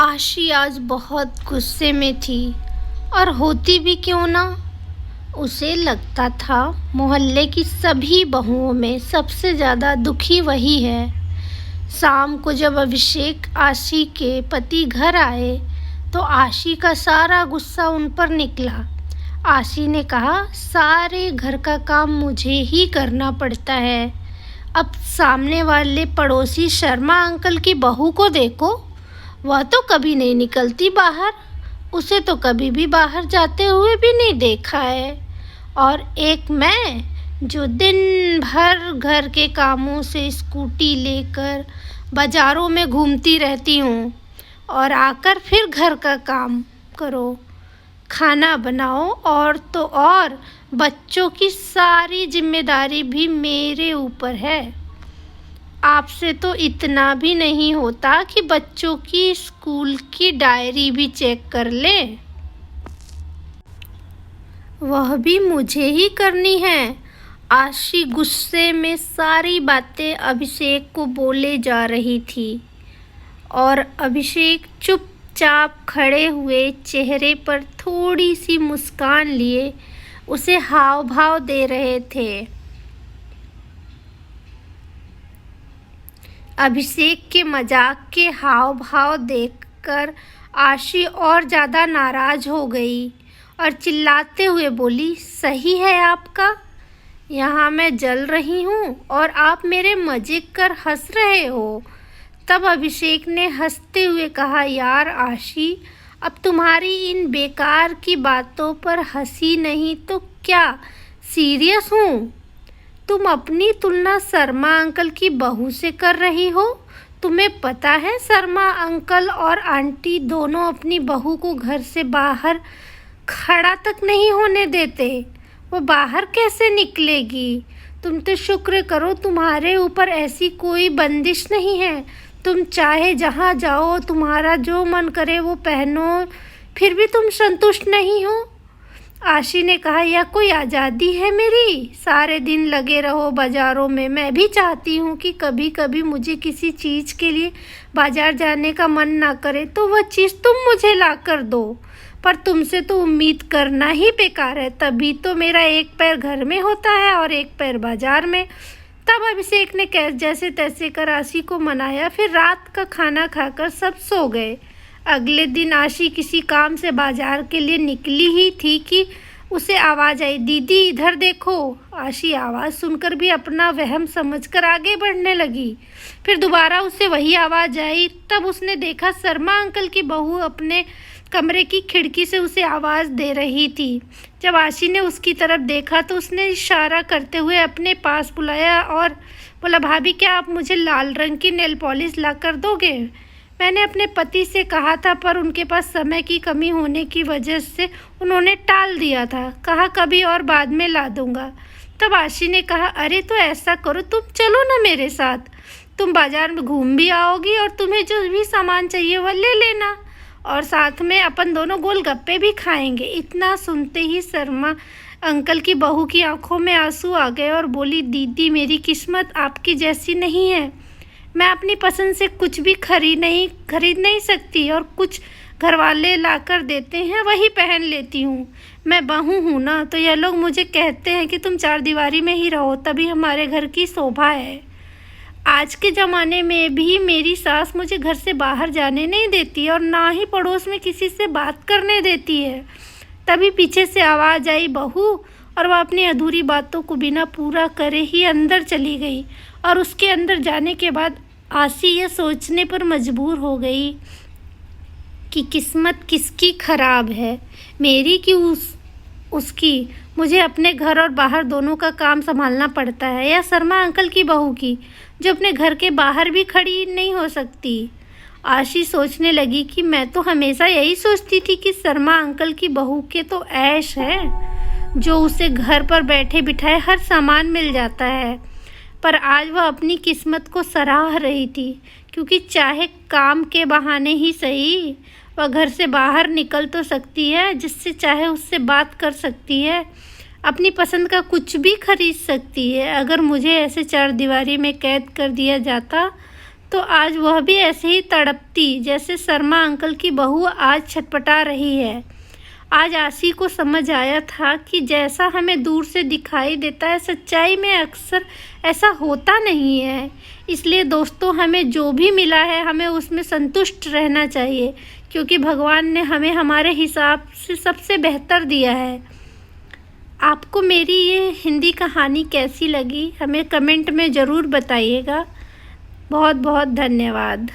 आशी आज बहुत गुस्से में थी और होती भी क्यों ना। उसे लगता था मोहल्ले की सभी बहुओं में सबसे ज़्यादा दुखी वही है। शाम को जब अभिषेक आशी के पति घर आए तो आशी का सारा गुस्सा उन पर निकला। आशी ने कहा, सारे घर का काम मुझे ही करना पड़ता है। अब सामने वाले पड़ोसी शर्मा अंकल की बहू को देखो, वह तो कभी नहीं निकलती बाहर। उसे तो कभी भी बाहर जाते हुए भी नहीं देखा है। और एक मैं जो दिन भर घर के कामों से स्कूटी लेकर बाजारों में घूमती रहती हूँ और आकर फिर घर का काम करो, खाना बनाओ और तो और बच्चों की सारी जिम्मेदारी भी मेरे ऊपर है। आपसे तो इतना भी नहीं होता कि बच्चों की स्कूल की डायरी भी चेक कर ले, वह भी मुझे ही करनी है। आशी गुस्से में सारी बातें अभिषेक को बोले जा रही थी और अभिषेक चुपचाप खड़े हुए चेहरे पर थोड़ी सी मुस्कान लिए उसे हाव भाव दे रहे थे। अभिषेक के मजाक के हाव भाव देखकर आशी और ज़्यादा नाराज हो गई और चिल्लाते हुए बोली, सही है आपका, यहाँ मैं जल रही हूँ और आप मेरे मजे कर हंस रहे हो। तब अभिषेक ने हंसते हुए कहा, यार आशी, अब तुम्हारी इन बेकार की बातों पर हंसी नहीं तो क्या सीरियस हूँ। तुम अपनी तुलना शर्मा अंकल की बहू से कर रही हो। तुम्हें पता है शर्मा अंकल और आंटी दोनों अपनी बहू को घर से बाहर खड़ा तक नहीं होने देते। वो बाहर कैसे निकलेगी? तुम तो शुक्र करो तुम्हारे ऊपर ऐसी कोई बंदिश नहीं है। तुम चाहे जहाँ जाओ, तुम्हारा जो मन करे वो पहनो, फिर भी तुम संतुष्ट नहीं हो। आशी ने कहा, यह कोई आज़ादी है मेरी? सारे दिन लगे रहो बाज़ारों में। मैं भी चाहती हूँ कि कभी कभी मुझे किसी चीज़ के लिए बाज़ार जाने का मन ना करे तो वह चीज़ तुम मुझे ला कर दो, पर तुमसे तो उम्मीद करना ही बेकार है। तभी तो मेरा एक पैर घर में होता है और एक पैर बाज़ार में। तब अभिषेक ने जैसे तैसे कर आशी को मनाया। फिर रात का खाना खाकर सब सो गए। अगले दिन आशी किसी काम से बाजार के लिए निकली ही थी कि उसे आवाज़ आई, दीदी इधर देखो। आशी आवाज़ सुनकर भी अपना वहम समझकर आगे बढ़ने लगी। फिर दोबारा उसे वही आवाज़ आई। तब उसने देखा शर्मा अंकल की बहू अपने कमरे की खिड़की से उसे आवाज़ दे रही थी। जब आशी ने उसकी तरफ देखा तो उसने इशारा करते हुए अपने पास बुलाया और बोला, भाभी क्या आप मुझे लाल रंग की नेल पॉलिश ला कर दोगे? मैंने अपने पति से कहा था पर उनके पास समय की कमी होने की वजह से उन्होंने टाल दिया था। कहा कभी और बाद में ला दूंगा। तब आशी ने कहा, अरे तो ऐसा करो, तुम चलो ना मेरे साथ। तुम बाजार में घूम भी आओगी और तुम्हें जो भी सामान चाहिए वह ले लेना और साथ में अपन दोनों गोलगप्पे भी खाएंगे। इतना सुनते ही शर्मा अंकल की बहू की आंखों में आंसू आ गए और बोली, दीदी मेरी किस्मत आपकी जैसी नहीं है। मैं अपनी पसंद से कुछ भी खरीद नहीं सकती और कुछ घर वाले ला कर देते हैं वही पहन लेती हूँ। मैं बहू हूँ ना, तो यह लोग मुझे कहते हैं कि तुम चार दीवारी में ही रहो, तभी हमारे घर की शोभा है। आज के ज़माने में भी मेरी सास मुझे घर से बाहर जाने नहीं देती और ना ही पड़ोस में किसी से बात करने देती है। तभी पीछे से आवाज़ आई, बहू, और वह अपनी अधूरी बातों को बिना पूरा करे ही अंदर चली गई। और उसके अंदर जाने के बाद आशी यह सोचने पर मजबूर हो गई कि किस्मत किसकी खराब है, मेरी कि उसकी। मुझे अपने घर और बाहर दोनों का काम संभालना पड़ता है, या शर्मा अंकल की बहू की जो अपने घर के बाहर भी खड़ी नहीं हो सकती। आशी सोचने लगी कि मैं तो हमेशा यही सोचती थी कि शर्मा अंकल की बहू के तो ऐश है, जो उसे घर पर बैठे बिठाए हर सामान मिल जाता है। पर आज वह अपनी किस्मत को सराह रही थी, क्योंकि चाहे काम के बहाने ही सही, वह घर से बाहर निकल तो सकती है, जिससे चाहे उससे बात कर सकती है, अपनी पसंद का कुछ भी खरीद सकती है। अगर मुझे ऐसे चार दीवारी में कैद कर दिया जाता तो आज वह भी ऐसे ही तड़पती जैसे शर्मा अंकल की बहू आज छटपटा रही है। आज आशी को समझ आया था कि जैसा हमें दूर से दिखाई देता है, सच्चाई में अक्सर ऐसा होता नहीं है। इसलिए दोस्तों, हमें जो भी मिला है हमें उसमें संतुष्ट रहना चाहिए, क्योंकि भगवान ने हमें हमारे हिसाब से सबसे बेहतर दिया है। आपको मेरी ये हिंदी कहानी कैसी लगी हमें कमेंट में ज़रूर बताइएगा। बहुत बहुत धन्यवाद।